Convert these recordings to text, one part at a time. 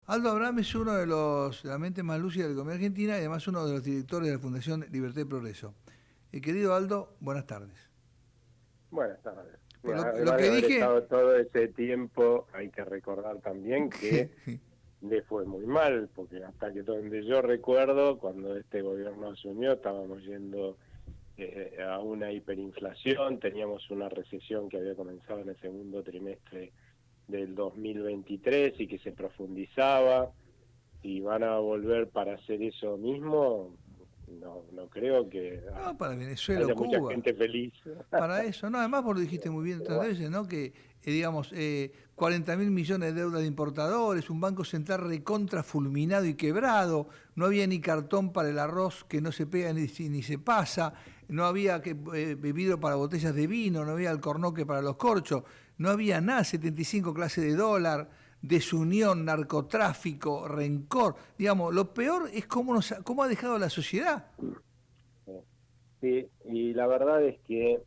Aldo Abraham es uno de la mente más lúcida de la economía argentina y además uno de los directores de la Fundación Libertad y Progreso. Querido Aldo, buenas tardes. Buenas tardes. Por lo Además de que haber dije, estado todo ese tiempo, hay que recordar también que le fue muy mal, porque hasta que donde yo recuerdo, cuando este gobierno asumió, estábamos yendo a una hiperinflación, teníamos una recesión que había comenzado en el segundo trimestre del 2023 y que se profundizaba. Si van a volver para hacer eso mismo, no creo que no, para Venezuela o haya mucha Cuba, gente feliz. para eso, no, además vos lo dijiste muy bien Pero otras bueno. veces, ¿no? Que, digamos, 40.000 millones de deuda de importadores, un banco central recontra fulminado y quebrado, no había ni cartón para el arroz que no se pega ni se pasa, no había vidrio para botellas de vino, no había alcornoque para los corchos, no había nada, 75 clases de dólar, desunión, narcotráfico, rencor, digamos, lo peor es cómo ha dejado la sociedad. Sí, y la verdad es que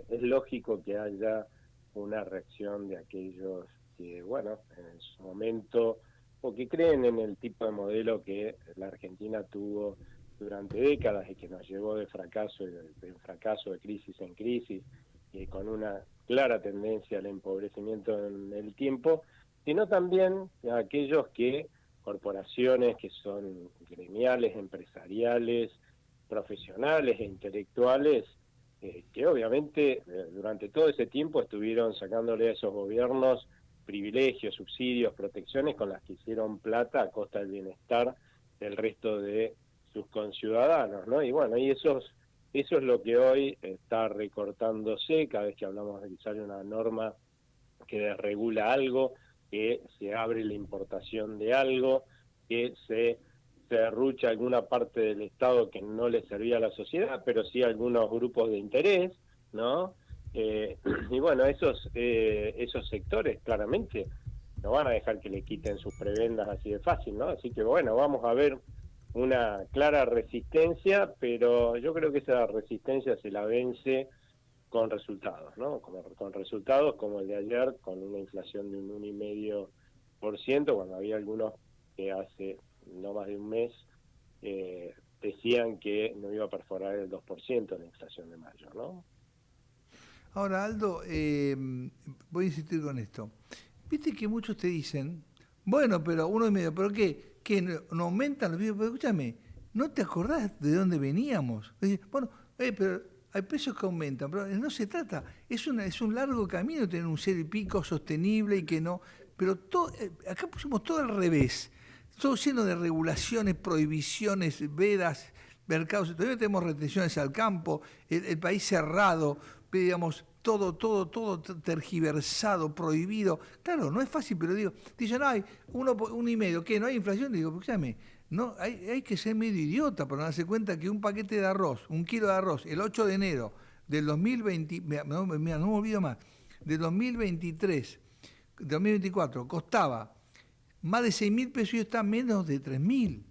es lógico que haya una reacción de aquellos que, bueno, en su momento, o que creen en el tipo de modelo que la Argentina tuvo durante décadas y que nos llevó de fracaso, de fracaso, de crisis en crisis, y con una clara tendencia al empobrecimiento en el tiempo, sino también a aquellos que, corporaciones que son gremiales, empresariales, profesionales e intelectuales que obviamente durante todo ese tiempo estuvieron sacándole a esos gobiernos privilegios, subsidios, protecciones con las que hicieron plata a costa del bienestar del resto de sus conciudadanos, ¿no? Y bueno, eso es lo que hoy está recortándose cada vez que hablamos de que sale una norma que desregula algo, que se abre la importación de algo, que se derrucha alguna parte del Estado que no le servía a la sociedad, pero sí a algunos grupos de interés, ¿no? Y bueno, esos sectores claramente no van a dejar que le quiten sus prebendas así de fácil, ¿no? Así que bueno, vamos a ver una clara resistencia, pero yo creo que esa resistencia se la vence con resultados, ¿no? Con resultados como el de ayer, con una inflación de un 1,5%, cuando había algunos que hace no más de un mes decían que no iba a perforar el 2% la inflación de mayo, ¿no? Ahora, Aldo, voy a insistir con esto. Viste que muchos te dicen, bueno, pero 1,5, ¿pero qué? ¿Que no aumentan los videos? Pero escúchame, ¿no te acordás de dónde veníamos? Bueno, pero hay precios que aumentan, pero no se trata, es un largo camino tener un 0 y pico sostenible y que no, pero acá pusimos todo al revés, todo lleno de regulaciones, prohibiciones, vedas, mercados, todavía tenemos retenciones al campo, el país cerrado, digamos, todo tergiversado, prohibido. Claro, no es fácil, pero digo, dicen, ay, 1,5, ¿qué? ¿No hay inflación? Digo, escúchame, no, hay que ser medio idiota para darse cuenta que un paquete de arroz, un kilo de arroz, el 8 de enero del 2020, mira, no me olvido más, del 2023, 2024, costaba más de 6.000 pesos y está menos de 3.000.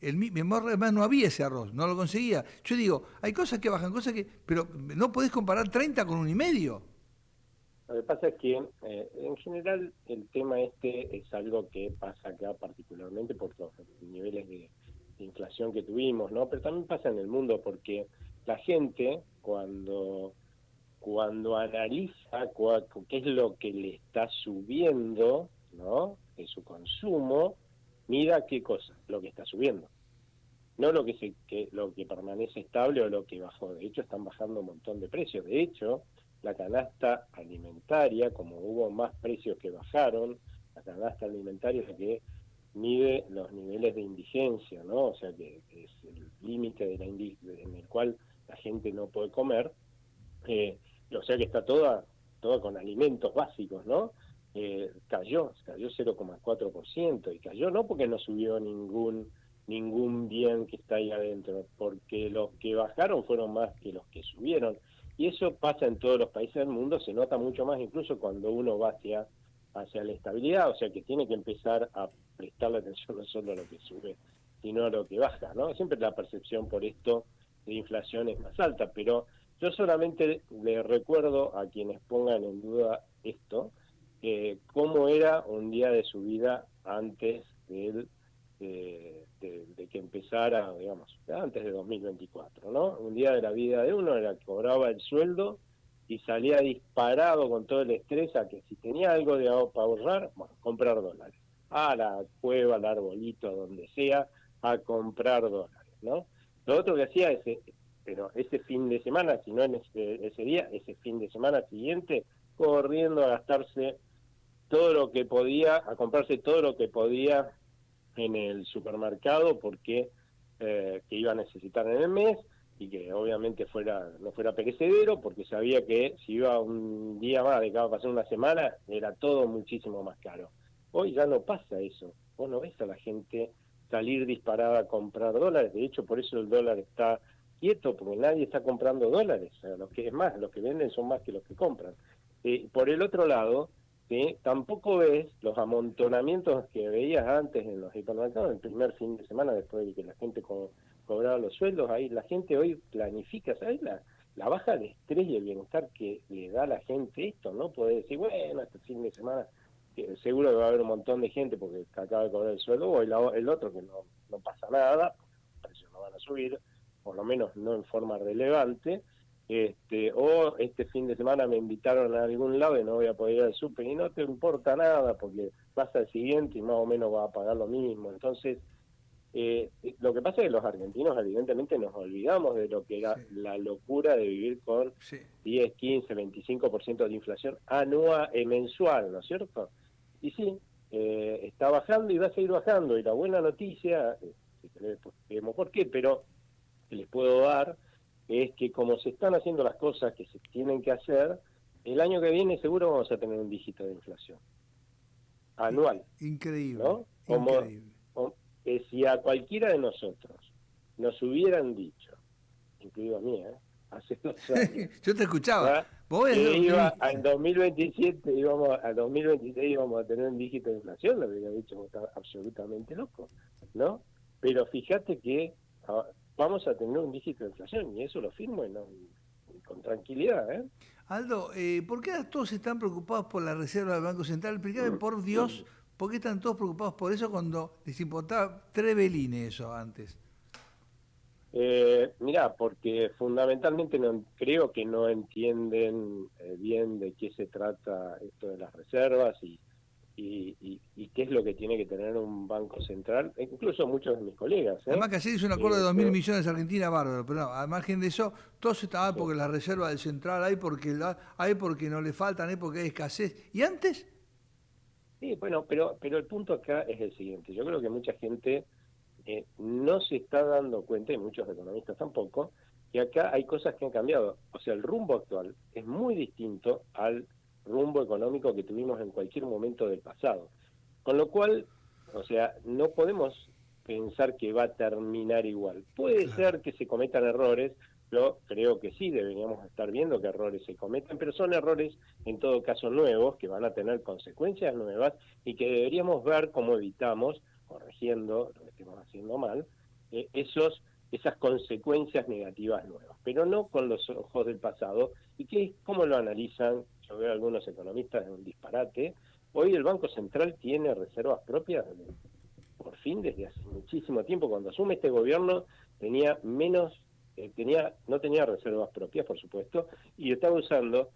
Además no había ese arroz, no lo conseguía. Yo digo, hay cosas que bajan, cosas que. Pero no podés comparar 30 con 1,5. Lo que pasa es que en general el tema este es algo que pasa acá particularmente por los niveles de inflación que tuvimos, ¿no? Pero también pasa en el mundo porque la gente cuando analiza qué es lo que le está subiendo, ¿no? De su consumo, mira qué cosa, lo que está subiendo, no lo que permanece estable o lo que bajó. De hecho, están bajando un montón de precios. De hecho, la canasta alimentaria, como hubo más precios que bajaron, la canasta alimentaria es la que mide los niveles de indigencia, ¿no? O sea, que es el límite en el cual la gente no puede comer, o sea que está toda con alimentos básicos, ¿no? Cayó 0,4% y cayó no porque no subió ningún bien que está ahí adentro, porque los que bajaron fueron más que los que subieron. Y eso pasa en todos los países del mundo, se nota mucho más incluso cuando uno va hacia la estabilidad, o sea que tiene que empezar a prestarle atención no solo a lo que sube, sino a lo que baja, ¿no? Siempre la percepción por esto de inflación es más alta, pero yo solamente le recuerdo a quienes pongan en duda esto, cómo era un día de subida antes de que empezara, digamos, antes de 2024, ¿no? Un día de la vida de uno era que cobraba el sueldo y salía disparado con todo el estrés a que si tenía algo para ahorrar, bueno, comprar dólares. A la cueva, al arbolito, donde sea, a comprar dólares, ¿no? Lo otro que hacía pero ese fin de semana, si no en ese día, ese fin de semana siguiente, corriendo a gastarse todo lo que podía, a comprarse todo lo que podía en el supermercado porque que iba a necesitar en el mes y que obviamente no fuera perecedero, porque sabía que si iba un día más de que iba a pasar una semana, era todo muchísimo más caro. Hoy ya no pasa eso. Vos no ves a la gente salir disparada a comprar dólares. De hecho, por eso el dólar está quieto, porque nadie está comprando dólares. O sea, los que venden son más que los que compran. Por el otro lado, ¿sí? Tampoco ves los amontonamientos que veías antes en los hipermercados, el primer fin de semana después de que la gente cobraba los sueldos. Ahí la gente hoy planifica, ¿sabes? La baja de estrés y el bienestar que le da a la gente esto, ¿no? Poder decir, bueno, este fin de semana seguro que va a haber un montón de gente porque acaba de cobrar el sueldo, o el otro que no pasa nada, los precios no van a subir, por lo menos no en forma relevante. O este fin de semana me invitaron a algún lado y no voy a poder ir al súper, y no te importa nada porque vas al siguiente y más o menos vas a pagar lo mismo. Entonces, lo que pasa es que los argentinos evidentemente nos olvidamos de lo que era la locura de vivir con 10, 15, 25% de inflación anual, mensual, ¿no es cierto? Y sí, está bajando y va a seguir bajando, y la buena noticia, si queremos por qué, pero que les puedo dar es que como se están haciendo las cosas que se tienen que hacer, el año que viene seguro vamos a tener un dígito de inflación anual. Increíble, ¿No? increíble. Que si a cualquiera de nosotros nos hubieran dicho, incluido a mí, hace 2 años, yo te escuchaba. Que iba al 2027, al 2026 íbamos a tener un dígito de inflación, lo habría dicho, está absolutamente loco, ¿no? Pero fíjate que vamos a tener un dígito de inflación, y eso lo firmo con tranquilidad, ¿eh? Aldo, ¿por qué todos están preocupados por la reserva del Banco Central? Explícame, por Dios, ¿por qué están todos preocupados por eso cuando les importaba tres velines eso antes? Mirá, porque fundamentalmente creo que no entienden bien de qué se trata esto de las reservas y qué es lo que tiene que tener un banco central, incluso muchos de mis colegas. Además que ayer hizo un acuerdo de 2.000 millones de Argentina, bárbaro, pero no, al margen de eso, todos estaban porque la reserva del central hay porque no le faltan, hay porque hay escasez. ¿Y antes? Sí, bueno, pero el punto acá es el siguiente. Yo creo que mucha gente no se está dando cuenta, y muchos economistas tampoco, que acá hay cosas que han cambiado. O sea, el rumbo actual es muy distinto al rumbo económico que tuvimos en cualquier momento del pasado. Con lo cual, o sea, no podemos pensar que va a terminar igual. Puede ser que se cometan errores, yo creo que sí, deberíamos estar viendo que errores se cometen, pero son errores en todo caso nuevos, que van a tener consecuencias nuevas y que deberíamos ver cómo evitamos, corrigiendo lo que estemos haciendo mal, esas consecuencias negativas nuevas, pero no con los ojos del pasado. ¿Y cómo lo analizan? Yo veo a algunos economistas en un disparate. Hoy el Banco Central tiene reservas propias, por fin, desde hace muchísimo tiempo. Cuando asume este gobierno tenía no tenía reservas propias, por supuesto, y estaba usando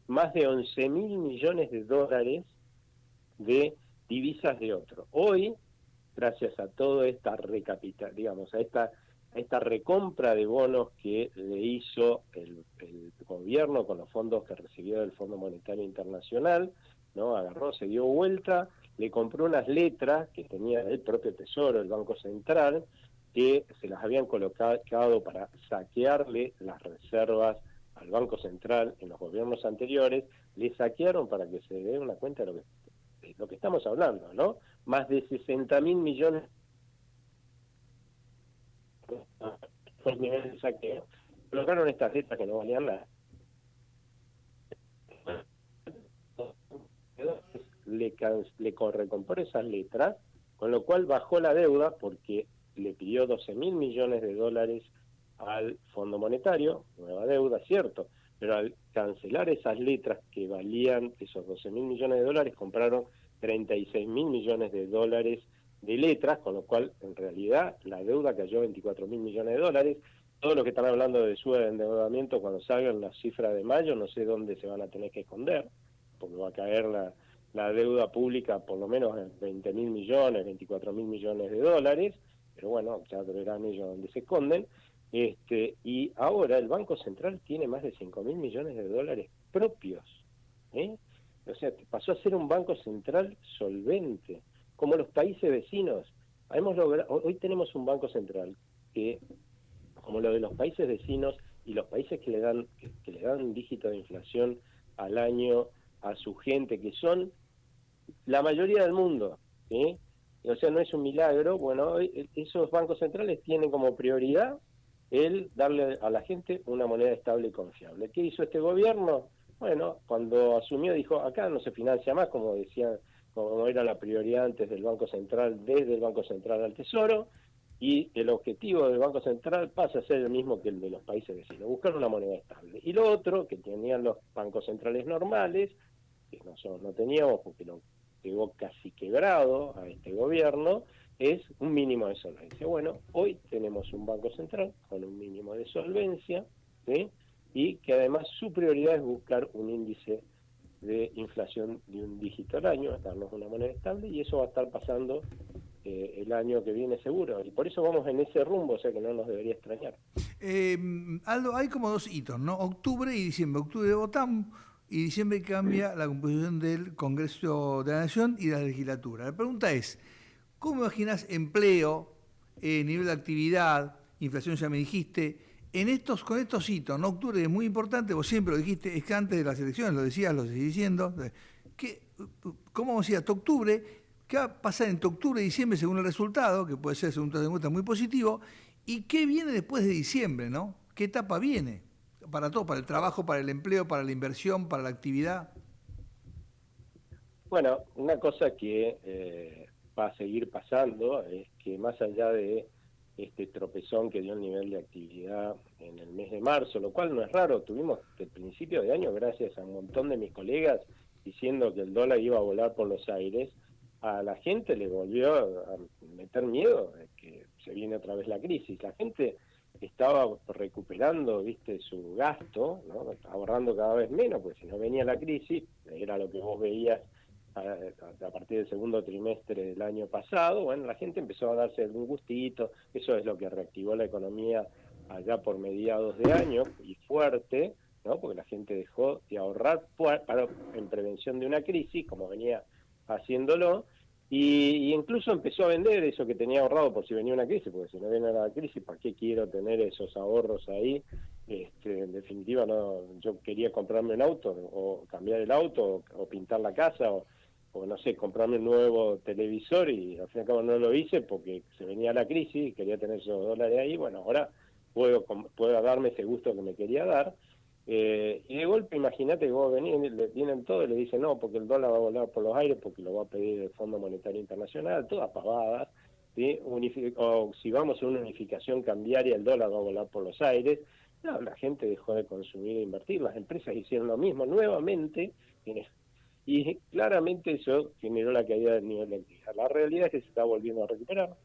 más de 11.000 millones de dólares de divisas de otro. Hoy, gracias a toda esta digamos, a esta recompra de bonos que le hizo el gobierno con los fondos que recibió del Fondo Monetario Internacional, ¿no? Agarró, se dio vuelta, le compró unas letras que tenía el propio Tesoro, el Banco Central, que se las habían colocado para saquearle las reservas al Banco Central en los gobiernos anteriores. Le saquearon, para que se den una cuenta de lo que estamos hablando, ¿no? Más de 60.000 millones fue el nivel de saqueo. Colocaron estas letras que no valían nada. Le recompró esas letras, con lo cual bajó la deuda porque le pidió 12.000 millones de dólares al Fondo Monetario, nueva deuda, cierto, pero al cancelar esas letras que valían esos 12.000 millones de dólares, compraron 36.000 millones de dólares de letras, con lo cual en realidad la deuda cayó a 24.000 millones de dólares. Todos los que están hablando de su endeudamiento, cuando salgan las cifras de mayo, no sé dónde se van a tener que esconder, porque va a caer la deuda pública por lo menos en 20.000 millones, 24.000 millones de dólares, pero bueno, ya verán ellos dónde se esconden. Y ahora el Banco Central tiene más de 5.000 millones de dólares propios, ¿eh? O sea, pasó a ser un Banco Central solvente, como los países vecinos. Hoy tenemos un Banco Central que, como lo de los países vecinos y los países que le dan un dígito de inflación al año a su gente, que son la mayoría del mundo, ¿sí? O sea, no es un milagro. Bueno, esos bancos centrales tienen como prioridad el darle a la gente una moneda estable y confiable. ¿Qué hizo este gobierno? Bueno, cuando asumió dijo, acá no se financia más, como decía, como era la prioridad antes del Banco Central, desde el Banco Central al Tesoro, y el objetivo del Banco Central pasa a ser el mismo que el de los países vecinos, buscar una moneda estable. Y lo otro que tenían los bancos centrales normales, que nosotros no teníamos porque lo llegó casi quebrado a este gobierno, es un mínimo de solvencia. Bueno, hoy tenemos un Banco Central con un mínimo de solvencia, ¿sí? Y que además su prioridad es buscar un índice de inflación de un dígito al año, darnos una moneda estable, y eso va a estar pasando el año que viene seguro, y por eso vamos en ese rumbo, o sea que no nos debería extrañar. Aldo, hay como dos hitos, ¿no? Octubre y diciembre. Octubre votamos y diciembre cambia la composición del Congreso de la Nación y de la legislatura. La pregunta es, ¿cómo imaginas empleo, nivel de actividad, inflación ya me dijiste, con estos hitos, ¿no? Octubre es muy importante, vos siempre lo dijiste, es que antes de las elecciones, lo decías, lo seguís diciendo. ¿Cómo decías, hasta octubre? ¿Qué va a pasar entre octubre y diciembre según el resultado, que puede ser según tu encuesta muy positivo? ¿Y qué viene después de diciembre, no? ¿Qué etapa viene? Para todo, para el trabajo, para el empleo, para la inversión, para la actividad. Bueno, una cosa que va a seguir pasando es que más allá de este tropezón que dio el nivel de actividad en el mes de marzo, lo cual no es raro, tuvimos el principio de año, gracias a un montón de mis colegas, diciendo que el dólar iba a volar por los aires, a la gente le volvió a meter miedo de que se viene otra vez la crisis. La gente estaba recuperando, viste, su gasto, ¿no? Ahorrando cada vez menos, porque si no venía la crisis, era lo que vos veías a partir del segundo trimestre del año pasado. Bueno, la gente empezó a darse algún gustito, eso es lo que reactivó la economía allá por mediados de año, y fuerte, ¿no? Porque la gente dejó de ahorrar en prevención de una crisis, como venía haciéndolo, y incluso empezó a vender eso que tenía ahorrado por si venía una crisis, porque si no viene la crisis, ¿para qué quiero tener esos ahorros ahí? En definitiva, no, yo quería comprarme un auto, o cambiar el auto, o pintar la casa, o no sé, comprarme un nuevo televisor, y al fin y al cabo no lo hice porque se venía la crisis y quería tener esos dólares ahí. Bueno, ahora puedo darme ese gusto que me quería dar. Y de golpe, imagínate que vos vienen todos y le dicen, no, porque el dólar va a volar por los aires, porque lo va a pedir el Fondo Monetario Internacional, todas pavadas, ¿sí? O si vamos a una unificación cambiaria, el dólar va a volar por los aires. No, la gente dejó de consumir e invertir, las empresas hicieron lo mismo nuevamente, y claramente eso generó la caída del nivel de actividad. La realidad es que se está volviendo a recuperar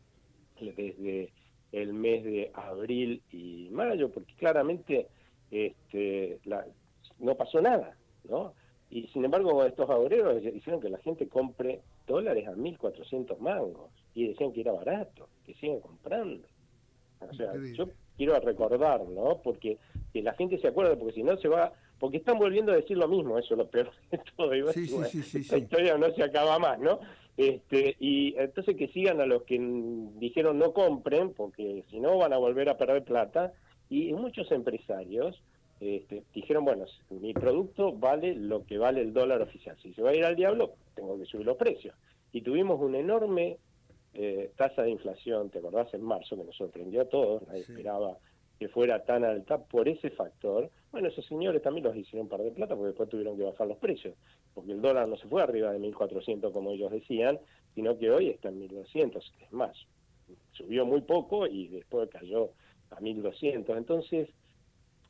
desde el mes de abril y mayo, porque claramente no pasó nada, ¿no? Y sin embargo, estos agoreros hicieron que la gente compre dólares a 1.400 mangos, y decían que era barato, que sigan comprando. O sea, Increíble. yo quiero recordar, ¿no? Porque que la gente se acuerde, porque si no se va, porque están volviendo a decir lo mismo, eso es lo peor de todo, y Sí, sí, bueno, sí, sí, esta sí. historia no se acaba más, ¿no? Y entonces que sigan a los que dijeron no compren, porque si no van a volver a perder plata, y muchos empresarios dijeron, bueno, mi producto vale lo que vale el dólar oficial, si se va a ir al diablo, tengo que subir los precios. Y tuvimos un enorme tasa de inflación, ¿te acordás? En marzo, que nos sorprendió a todos, nadie Sí. esperaba que fuera tan alta por ese factor. Bueno, esos señores también los hicieron perder plata, porque después tuvieron que bajar los precios, porque el dólar no se fue arriba de 1.400 como ellos decían, sino que hoy está en 1.200, es más, subió muy poco y después cayó a 1.200. Entonces,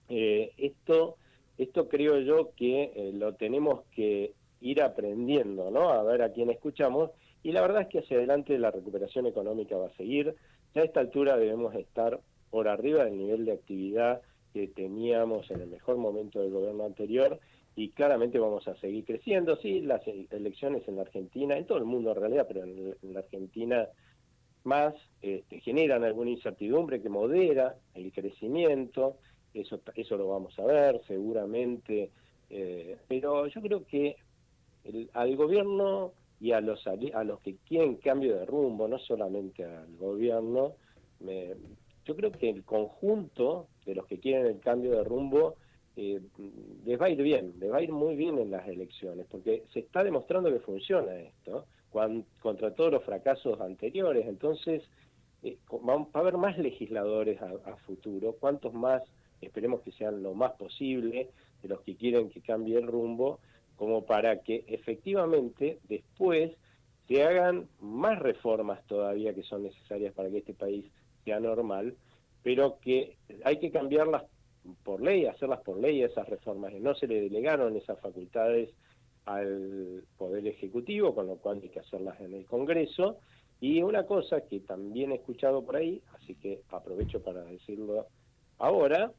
esto creo yo que lo tenemos que ir aprendiendo, ¿no? A ver a quién escuchamos, y la verdad es que hacia adelante la recuperación económica va a seguir. Ya a esta altura debemos estar por arriba del nivel de actividad que teníamos en el mejor momento del gobierno anterior, y claramente vamos a seguir creciendo. Sí, las elecciones en la Argentina, en todo el mundo en realidad, pero en la Argentina más, generan alguna incertidumbre que modera el crecimiento. Eso lo vamos a ver seguramente, pero yo creo que al gobierno y a los que quieren cambio de rumbo, no solamente al gobierno, me, yo creo que el conjunto de los que quieren el cambio de rumbo, les va a ir bien, les va a ir muy bien en las elecciones, porque se está demostrando que funciona esto, contra todos los fracasos anteriores. Entonces, va a haber más legisladores a futuro, cuantos más, esperemos que sean lo más posible, de los que quieren que cambie el rumbo, como para que efectivamente después se hagan más reformas todavía que son necesarias para que este país sea normal, pero que hay que cambiarlas por ley, hacerlas por ley esas reformas. No se le delegaron esas facultades al Poder Ejecutivo, con lo cual hay que hacerlas en el Congreso. Y una cosa que también he escuchado por ahí, así que aprovecho para decirlo ahora,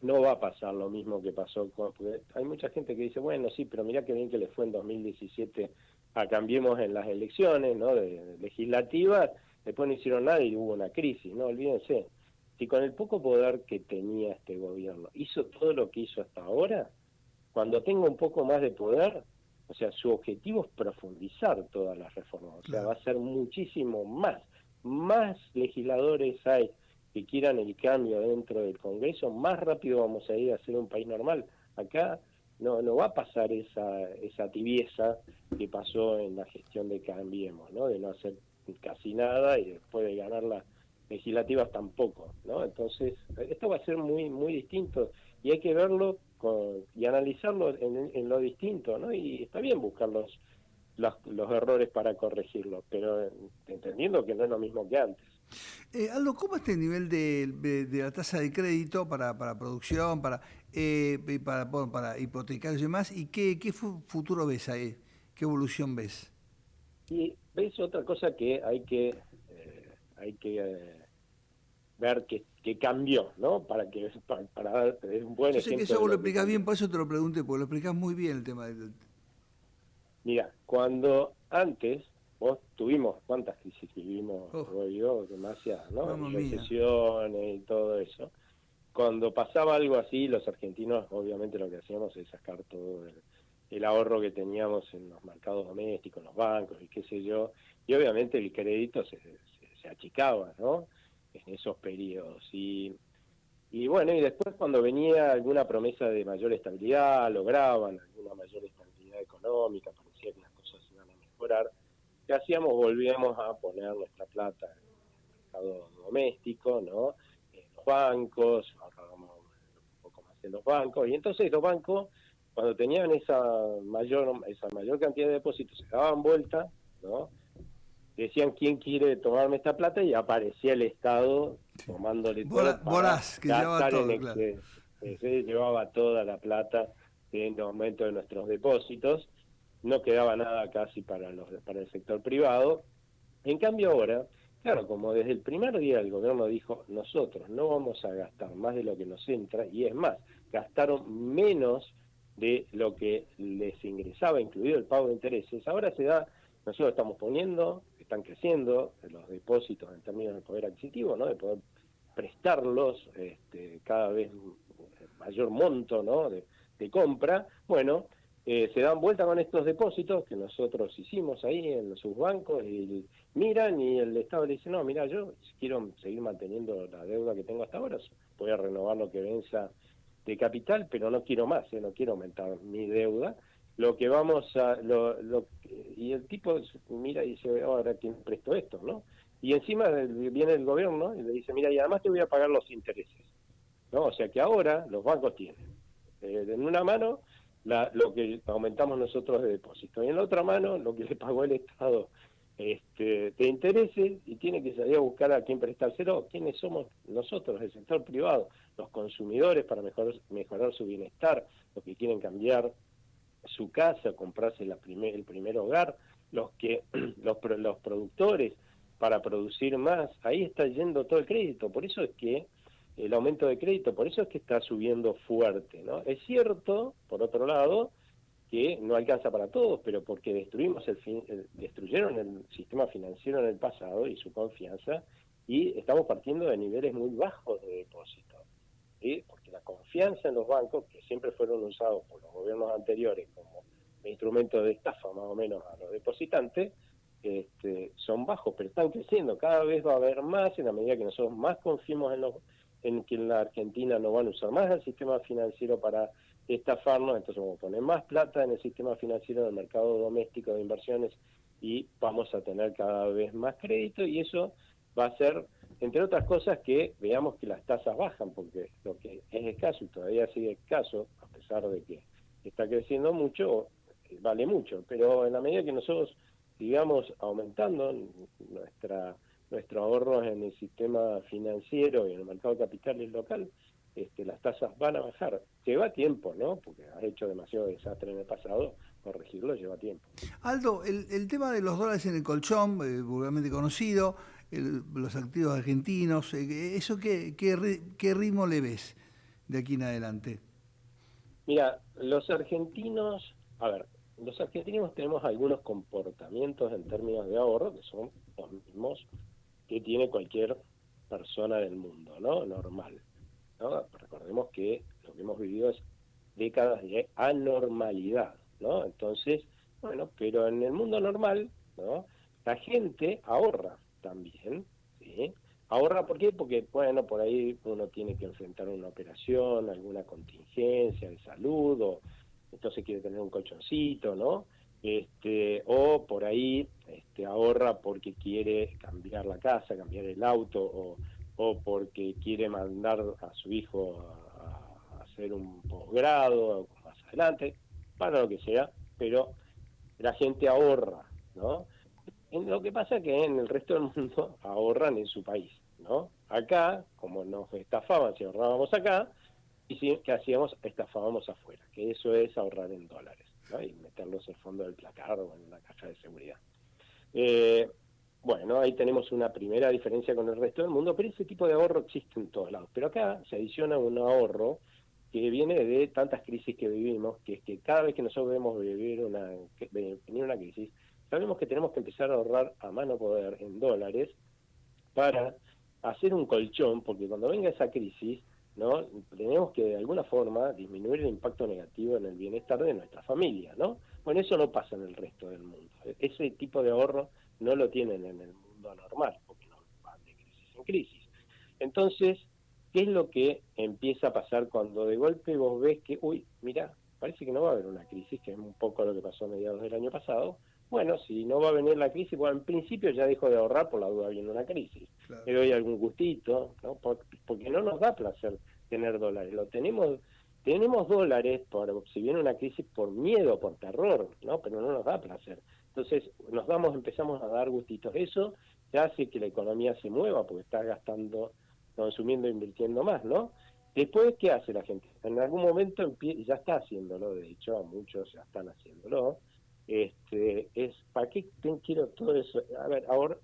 no va a pasar lo mismo que pasó porque hay mucha gente que dice, bueno, sí, pero mirá qué bien que le fue en 2017 a Cambiemos en las elecciones, ¿no?, de legislativas, después no hicieron nada y hubo una crisis. No, olvídense, si con el poco poder que tenía este gobierno hizo todo lo que hizo hasta ahora, cuando tenga un poco más de poder, o sea, su objetivo es profundizar todas las reformas, o sea, va a ser muchísimo más legisladores hay que quieran el cambio dentro del Congreso, más rápido vamos a ir a ser un país normal. Acá no va a pasar esa tibieza que pasó en la gestión de Cambiemos, ¿no?, de no hacer casi nada y después de ganar las legislativas tampoco, ¿no? Entonces, esto va a ser muy distinto y hay que verlo y analizarlo en lo distinto, ¿no? Y está bien buscar los errores para corregirlos, pero entendiendo que no es lo mismo que antes. Aldo, ¿cómo está el nivel de la tasa de crédito para producción, bueno, para hipotecarios y demás? ¿Y qué futuro ves ahí? ¿Qué evolución ves? Y ves otra cosa que hay que ver que cambió, ¿no? Para dar un buen Yo sé que ejemplo eso de vos lo lo que explicás cambió. bien, por eso te lo pregunté, porque lo explicás muy bien el tema del... Mira, cuando antes vos tuvimos, ¿cuántas crisis vivimos? Oh, Vos y yo, demasiadas, ¿no? Y mamma mía. recesiones y todo eso. Cuando pasaba algo así, los argentinos obviamente lo que hacíamos es sacar todo el ahorro que teníamos en los mercados domésticos, en los bancos y qué sé yo, y obviamente el crédito se achicaba, ¿no?, en esos periodos. Y bueno, y después cuando venía alguna promesa de mayor estabilidad, lograban alguna mayor estabilidad económica, parecía que las cosas iban a mejorar, ¿qué hacíamos? Volvíamos a poner nuestra plata en el mercado doméstico, ¿no?, en los bancos, ahorrábamos un poco más en los bancos, y entonces los bancos, cuando tenían esa mayor cantidad de depósitos, se daban vuelta, ¿no?, decían quién quiere tomarme esta plata y aparecía el Estado tomándole todo para Voraz, que llevaba gastar en todo, claro. exceso. Se llevaba toda la plata en el aumento de nuestros depósitos, no quedaba nada casi para el sector privado. En cambio ahora, claro, como desde el primer día el gobierno dijo, nosotros no vamos a gastar más de lo que nos entra, y es más, gastaron menos de lo que les ingresaba, incluido el pago de intereses, ahora nosotros estamos poniendo, están creciendo los depósitos en términos de poder adquisitivo, ¿no?, de poder prestarlos, cada vez mayor monto, ¿no?, de compra. Bueno, se dan vuelta con estos depósitos que nosotros hicimos ahí en sus bancos y miran, y el Estado le dice, no, mira, yo quiero seguir manteniendo la deuda que tengo hasta ahora, voy a renovar lo que venza de capital, pero no quiero más, no quiero aumentar mi deuda. Lo que vamos a... y el tipo mira y dice, ahora quién prestó esto, ¿no? Y encima viene el gobierno y le dice, mira, y además te voy a pagar los intereses, ¿no? O sea que ahora los bancos tienen en una mano lo que aumentamos nosotros de depósito, y en la otra mano lo que le pagó el Estado de intereses, y tiene que salir a buscar a quién prestárselo. ¿Quiénes somos nosotros, el sector privado? Los consumidores, para mejorar su bienestar, los que quieren cambiar su casa, comprarse el primer hogar, los productores para producir más, ahí está yendo todo el crédito, por eso es que el aumento de crédito, por eso es que está subiendo fuerte, ¿no? Es cierto, por otro lado, que no alcanza para todos, pero porque destruyeron el sistema financiero en el pasado y su confianza, y estamos partiendo de niveles muy bajos de depósitos, ¿sí? Porque la confianza en los bancos, que siempre fueron usados por los gobiernos anteriores como instrumento de estafa más o menos a los depositantes, son bajos, pero están creciendo. Cada vez va a haber más en la medida que nosotros más confiemos en que en la Argentina no van a usar más el sistema financiero para estafarnos, entonces vamos a poner más plata en el sistema financiero del mercado doméstico de inversiones y vamos a tener cada vez más crédito, y eso va a ser, entre otras cosas, que veamos que las tasas bajan, porque lo que es escaso y todavía sigue escaso, a pesar de que está creciendo mucho, vale mucho, pero en la medida que nosotros sigamos aumentando nuestros ahorros en el sistema financiero y en el mercado de capitales local, las tasas van a bajar. Lleva tiempo, ¿no? Porque has hecho demasiado desastre en el pasado, corregirlo lleva tiempo. Aldo, el tema de los dólares en el colchón, vulgarmente conocido, los activos argentinos, ¿eso qué ritmo le ves de aquí en adelante? Mira, los argentinos tenemos algunos comportamientos en términos de ahorro que son los mismos que tiene cualquier persona del mundo, ¿no? Normal, ¿no? Recordemos que lo que hemos vivido es décadas de anormalidad, ¿no? Entonces, bueno, pero en el mundo normal, ¿no? La gente ahorra también, ¿sí? Ahorra, ¿por qué? Porque, bueno, por ahí uno tiene que enfrentar una operación, alguna contingencia de salud, o entonces quiere tener un colchoncito, ¿no? O por ahí ahorra porque quiere cambiar la casa, cambiar el auto, o porque quiere mandar a su hijo a hacer un posgrado más adelante, para lo que sea, pero la gente ahorra, ¿no? Lo que pasa es que en el resto del mundo ahorran en su país, ¿no? Acá, como nos estafaban si ahorrábamos acá, y sí, ¿qué hacíamos? Estafábamos afuera, que eso es ahorrar en dólares, ¿no? Y meterlos en el fondo del placar o en la caja de seguridad. Bueno, ahí tenemos una primera diferencia con el resto del mundo, pero ese tipo de ahorro existe en todos lados. Pero acá se adiciona un ahorro que viene de tantas crisis que vivimos, que es que cada vez que nosotros vemos venir una crisis, sabemos que tenemos que empezar a ahorrar a mano poder en dólares para hacer un colchón, porque cuando venga esa crisis, ¿no? Tenemos que de alguna forma disminuir el impacto negativo en el bienestar de nuestra familia, ¿no? Bueno, eso no pasa en el resto del mundo. Ese tipo de ahorro no lo tienen en el mundo normal, porque no van de crisis en crisis. Entonces, ¿qué es lo que empieza a pasar cuando de golpe vos ves que, uy, mira, parece que no va a haber una crisis, que es un poco lo que pasó a mediados del año pasado? Bueno, si no va a venir la crisis, bueno, en principio ya dejo de ahorrar por la duda viene una crisis. Claro. Le doy algún gustito, ¿no? Porque no nos da placer tener dólares. Tenemos dólares si viene una crisis por miedo, por terror, ¿no? Pero no nos da placer. Entonces empezamos a dar gustitos. Eso ya hace que la economía se mueva porque está gastando, consumiendo, invirtiendo más, ¿no? Después, ¿qué hace la gente? En algún momento ya está haciéndolo, de hecho, muchos ya están haciéndolo. ¿Para qué quiero todo eso? A ver, ahora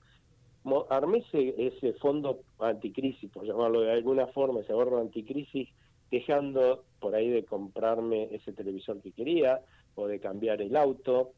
armé ese fondo anticrisis, por llamarlo de alguna forma, ese ahorro anticrisis, dejando por ahí de comprarme ese televisor que quería, o de cambiar el auto,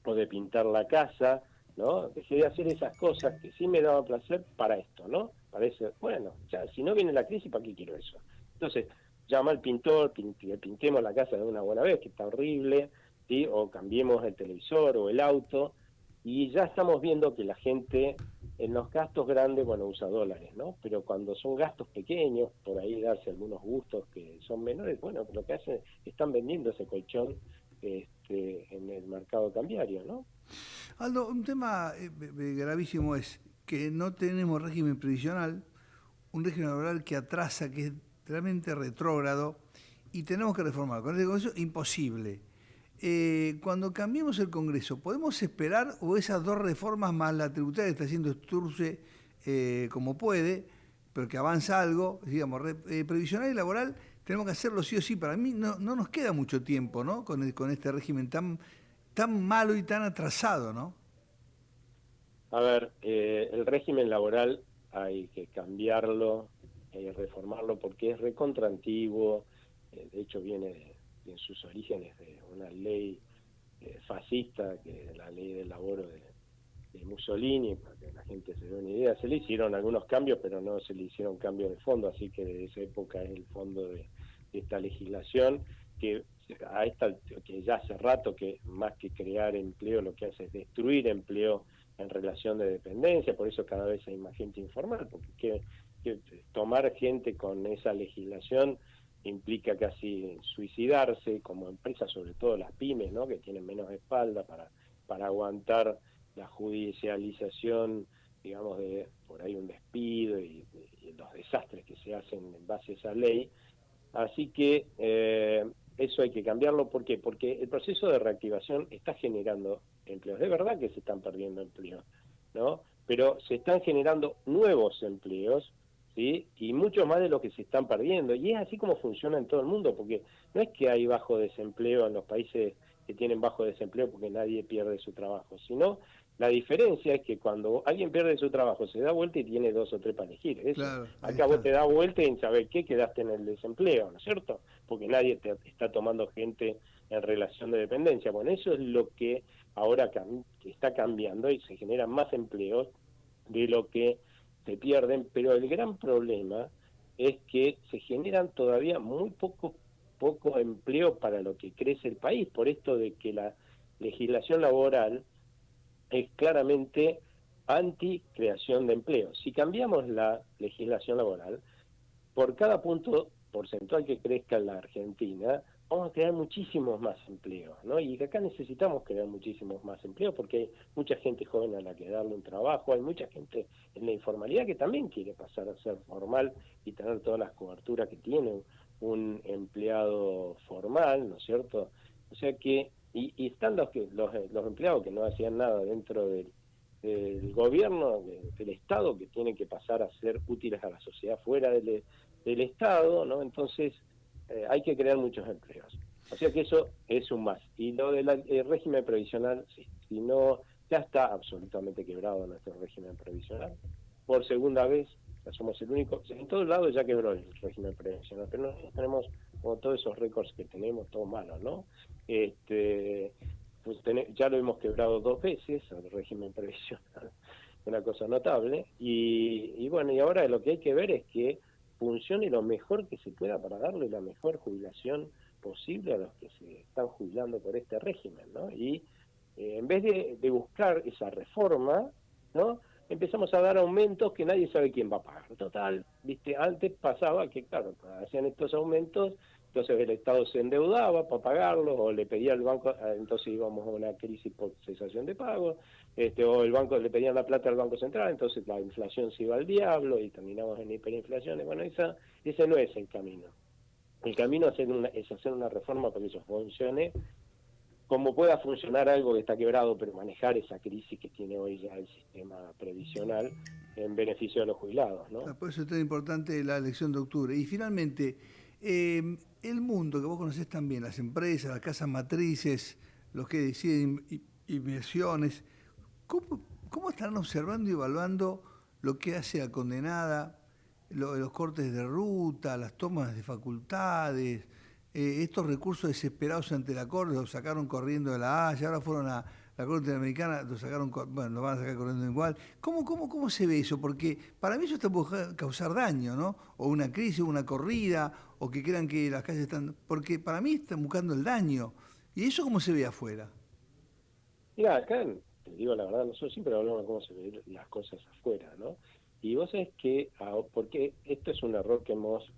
o de pintar la casa, ¿no? Dejé de hacer esas cosas que sí me daban placer para esto, ¿no? Parece, bueno, ya, si no viene la crisis, ¿para qué quiero eso? Entonces, llama al pintor, pintemos la casa de una buena vez, que está horrible, ¿sí? O cambiemos el televisor o el auto, y ya estamos viendo que la gente en los gastos grandes, bueno, usa dólares, ¿no? Pero cuando son gastos pequeños, por ahí darse algunos gustos que son menores, bueno, lo que hacen, están vendiendo ese colchón en el mercado cambiario, ¿no? Aldo, un tema gravísimo es que no tenemos régimen previsional, un régimen laboral que atrasa, que es realmente retrógrado, y tenemos que reformar. Con este Congreso, imposible. Cuando cambiemos el Congreso, ¿podemos esperar o esas dos reformas más la tributaria que está haciendo Sturze como puede, pero que avanza algo, digamos, previsional y laboral, tenemos que hacerlo sí o sí. Para mí no nos queda mucho tiempo, ¿no? Con este régimen tan malo y tan atrasado, ¿no? A ver, el régimen laboral hay que cambiarlo, reformarlo porque es recontra antiguo, de hecho viene en sus orígenes de una ley fascista, que es la ley del laboro de Mussolini, para que la gente se dé una idea. Se le hicieron algunos cambios, pero no se le hicieron cambios de fondo, así que de esa época es el fondo de esta legislación, que que ya hace rato que más que crear empleo lo que hace es destruir empleo en relación de dependencia, por eso cada vez hay más gente informal, porque que tomar gente con esa legislación implica casi suicidarse como empresa, sobre todo las pymes, ¿no? Que tienen menos espalda para aguantar la judicialización, digamos, de por ahí un despido y los desastres que se hacen en base a esa ley. Así que eso hay que cambiarlo. ¿Por qué? Porque el proceso de reactivación está generando empleos. De verdad que se están perdiendo empleos, ¿no? Pero se están generando nuevos empleos, ¿sí? Y mucho más de lo que se están perdiendo. Y es así como funciona en todo el mundo, porque no es que hay bajo desempleo en los países que tienen bajo desempleo porque nadie pierde su trabajo, sino la diferencia es que cuando alguien pierde su trabajo se da vuelta y tiene 2 o 3 para elegir. Eso. Claro, ahí Acá vos está. te das vuelta y sabés qué, quedaste en el desempleo, ¿no es cierto? Porque nadie te está tomando gente en relación de dependencia. Bueno, eso es lo que ahora está cambiando y se generan más empleos de lo que se pierden, pero el gran problema es que se generan todavía muy poco empleo para lo que crece el país, por esto de que la legislación laboral es claramente anti-creación de empleo. Si cambiamos la legislación laboral, por cada punto porcentual que crezca en la Argentina, vamos a crear muchísimos más empleos, ¿no? Y acá necesitamos crear muchísimos más empleos porque hay mucha gente joven a la que darle un trabajo, hay mucha gente en la informalidad que también quiere pasar a ser formal y tener todas las coberturas que tiene un empleado formal, ¿no es cierto? O sea que, y están los empleados que no hacían nada dentro del gobierno, del Estado, que tienen que pasar a ser útiles a la sociedad fuera del Estado, ¿no? Entonces hay que crear muchos empleos. O sea que eso es un más. Y lo del régimen previsional, sí, si no, ya está absolutamente quebrado nuestro régimen previsional. Por segunda vez, ya somos el único, en todos lados ya quebró el régimen previsional, pero nosotros tenemos como todos esos récords que tenemos, todos malos, ¿no? Pues ya lo hemos quebrado 2 veces, el régimen previsional, una cosa notable, y bueno, y ahora lo que hay que ver es que funcione lo mejor que se pueda para darle la mejor jubilación posible a los que se están jubilando por este régimen, ¿no? Y en vez de buscar esa reforma, ¿no? Empezamos a dar aumentos que nadie sabe quién va a pagar. Total, viste, antes pasaba que, claro, hacían estos aumentos, entonces el Estado se endeudaba para pagarlo, o le pedía al banco, entonces íbamos a una crisis por cesación de pago, o el banco le pedían la plata al Banco Central, entonces la inflación se iba al diablo y terminamos en hiperinflaciones. Bueno, ese no es el camino. El camino es hacer una reforma para que eso funcione, como pueda funcionar algo que está quebrado, pero manejar esa crisis que tiene hoy ya el sistema previsional en beneficio de los jubilados, ¿no? Por eso es tan importante la elección de octubre. Y finalmente, el mundo que vos conocés también, las empresas, las casas matrices, los que deciden inversiones, ¿cómo están observando y evaluando lo que hace la condenada, los cortes de ruta, las tomas de facultades, estos recursos desesperados ante la Corte, los sacaron corriendo de la Haya, ahora fueron a la Corte Interamericana, lo sacaron, bueno, lo van a sacar corriendo igual? ¿Cómo se ve eso? Porque para mí eso está puede causar daño, ¿no? O una crisis, o una corrida, o que crean que las calles están... Porque para mí están buscando el daño. ¿Y eso cómo se ve afuera? Mira, acá, te digo la verdad, nosotros siempre hablamos de cómo se ven las cosas afuera, ¿no? Y vos sabés que, porque esto es un error que hemos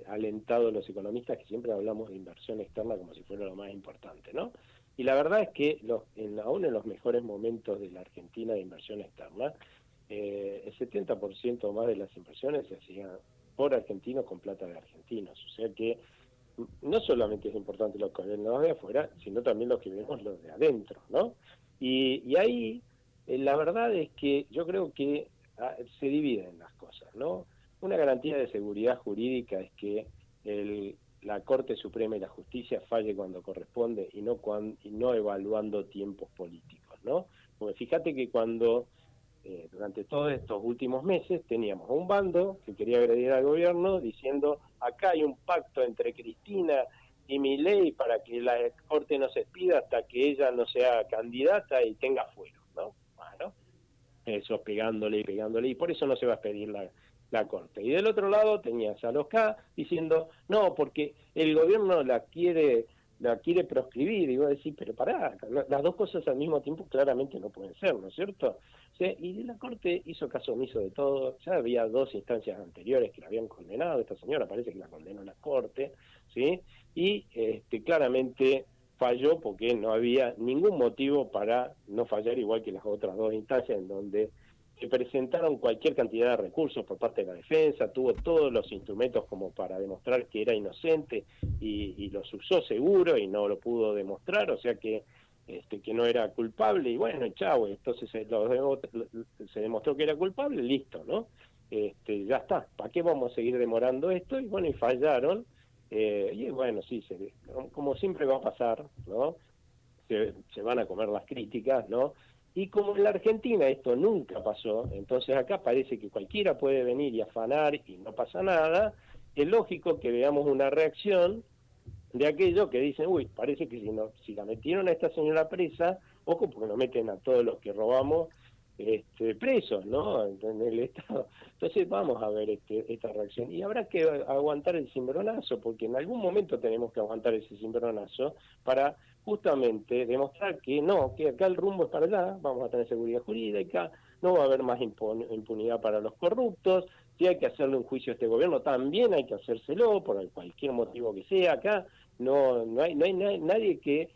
alentado los economistas, que siempre hablamos de inversión externa como si fuera lo más importante, ¿no? Y la verdad es que aún en los mejores momentos de la Argentina de inversión externa, el 70% más de las inversiones se hacían por argentinos con plata de argentinos. O sea que no solamente es importante lo que ven los de afuera, sino también lo que vemos los de adentro, ¿no? Y ahí la verdad es que yo creo que se dividen las cosas, ¿no? Una garantía de seguridad jurídica es que la Corte Suprema y la Justicia falle cuando corresponde y no evaluando tiempos políticos, ¿no? Porque fíjate que cuando durante todos estos últimos meses teníamos un bando que quería agredir al gobierno diciendo acá hay un pacto entre Cristina y Milei para que la Corte no se expida hasta que ella no sea candidata y tenga fuero, ¿no? Bueno, eso pegándole, y por eso no se va a expedir la Corte. Y del otro lado tenías a los K diciendo, no, porque el gobierno la quiere proscribir, y vos decís, pero pará, las dos cosas al mismo tiempo claramente no pueden ser, ¿no es cierto? O sea, y la Corte hizo caso omiso de todo, ya había 2 instancias anteriores que la habían condenado, esta señora parece que la condenó la Corte, ¿sí? Y claramente falló porque no había ningún motivo para no fallar, igual que las otras 2 instancias en donde se presentaron cualquier cantidad de recursos por parte de la defensa, tuvo todos los instrumentos como para demostrar que era inocente y los usó seguro y no lo pudo demostrar, o sea que no era culpable y bueno, chau, entonces se demostró que era culpable, listo, ¿no? Ya está, ¿para qué vamos a seguir demorando esto? Y bueno, y fallaron, y bueno, sí, como siempre va a pasar, ¿no? Se van a comer las críticas, ¿no? Y como en la Argentina esto nunca pasó, entonces acá parece que cualquiera puede venir y afanar y no pasa nada, es lógico que veamos una reacción de aquellos que dicen, uy, parece que si la metieron a esta señora presa, ojo porque nos meten a todos los que robamos presos, ¿no? En el Estado. Entonces vamos a ver esta reacción. Y habrá que aguantar el cimbronazo, porque en algún momento tenemos que aguantar ese cimbronazo para justamente demostrar que no, que acá el rumbo es para allá, vamos a tener seguridad jurídica, no va a haber más impunidad para los corruptos, si hay que hacerle un juicio a este gobierno, también hay que hacérselo, por cualquier motivo que sea. Acá no hay nadie que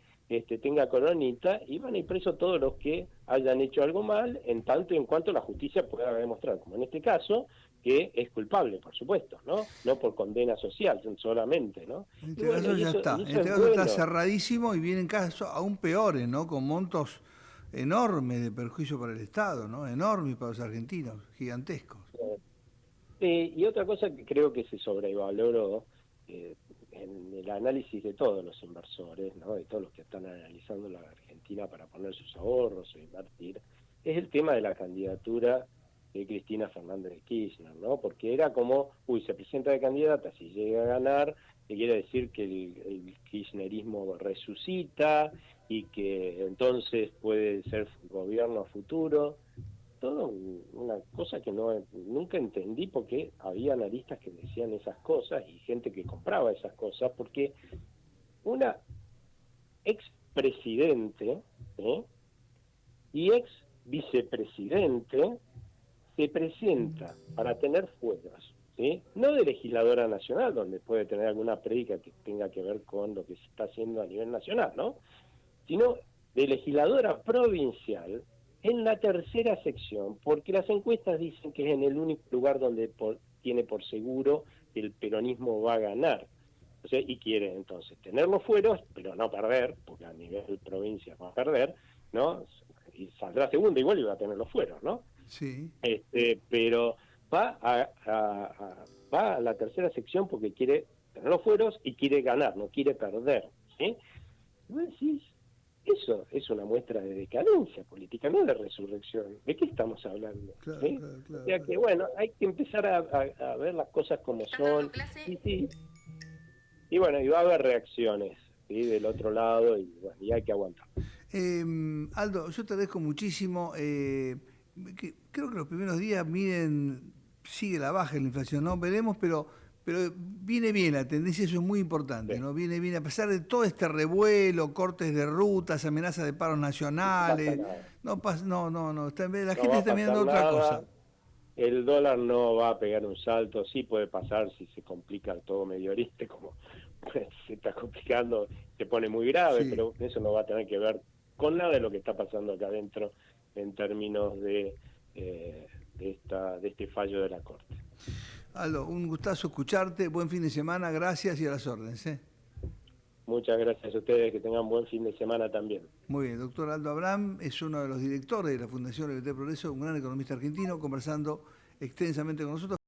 tenga coronita, y van a ir presos todos los que hayan hecho algo mal, en tanto y en cuanto la justicia pueda demostrar, como en este caso, que es culpable, por supuesto, no por condena social solamente, ¿no? En este caso ya está, en este caso está cerradísimo y vienen casos aún peores, ¿no? Con montos enormes de perjuicio para el Estado, ¿no? Enormes para los argentinos, gigantescos. Y otra cosa que creo que se sobrevaloró en el análisis de todos los inversores, ¿no? De todos los que están analizando la Argentina para poner sus ahorros o invertir, es el tema de la candidatura de Cristina Fernández de Kirchner, ¿no? Porque era como, se presenta de candidata, si llega a ganar, quiere decir que el kirchnerismo resucita y que entonces puede ser gobierno a futuro. Todo una cosa que nunca entendí, porque había analistas que decían esas cosas y gente que compraba esas cosas, porque una expresidente y ex vicepresidente se presenta para tener fueros, ¿sí? No de legisladora nacional, donde puede tener alguna prédica que tenga que ver con lo que se está haciendo a nivel nacional, ¿no? Sino de legisladora provincial en la tercera sección, porque las encuestas dicen que es en el único lugar donde tiene por seguro que el peronismo va a ganar. O sea, y quiere entonces tener los fueros, pero no perder, porque a nivel provincia va a perder, ¿no? Y saldrá segunda igual y va a tener los fueros, ¿no? Sí. Pero va a la tercera sección porque quiere tener los fueros y quiere ganar, no quiere perder, ¿sí? Y vos decís, eso es una muestra de decadencia política, no de resurrección. ¿De qué estamos hablando? Claro, ¿sí? claro. O sea que, bueno, hay que empezar a ver las cosas como son. Y bueno, y va a haber reacciones, ¿sí? Del otro lado, y bueno, y hay que aguantar. Aldo, yo te agradezco muchísimo. Creo que los primeros días, miren, sigue la baja en la inflación, ¿no? Veremos, pero viene bien la tendencia, eso es muy importante, sí. ¿No? Viene bien, a pesar de todo este revuelo, cortes de rutas, amenazas de paros nacionales. No pasa nada. No, la gente está mirando otra cosa. El dólar no va a pegar un salto, sí puede pasar si se complica todo Medio Oriente, como se está complicando, se pone muy grave, sí. Pero eso no va a tener que ver con nada de lo que está pasando acá adentro en términos de este fallo de la Corte. Aldo, un gustazo escucharte, buen fin de semana, gracias y a las órdenes. Muchas gracias a ustedes, que tengan buen fin de semana también. Muy bien, doctor Aldo Abraham es uno de los directores de la Fundación Libertad y Progreso, un gran economista argentino, conversando extensamente con nosotros.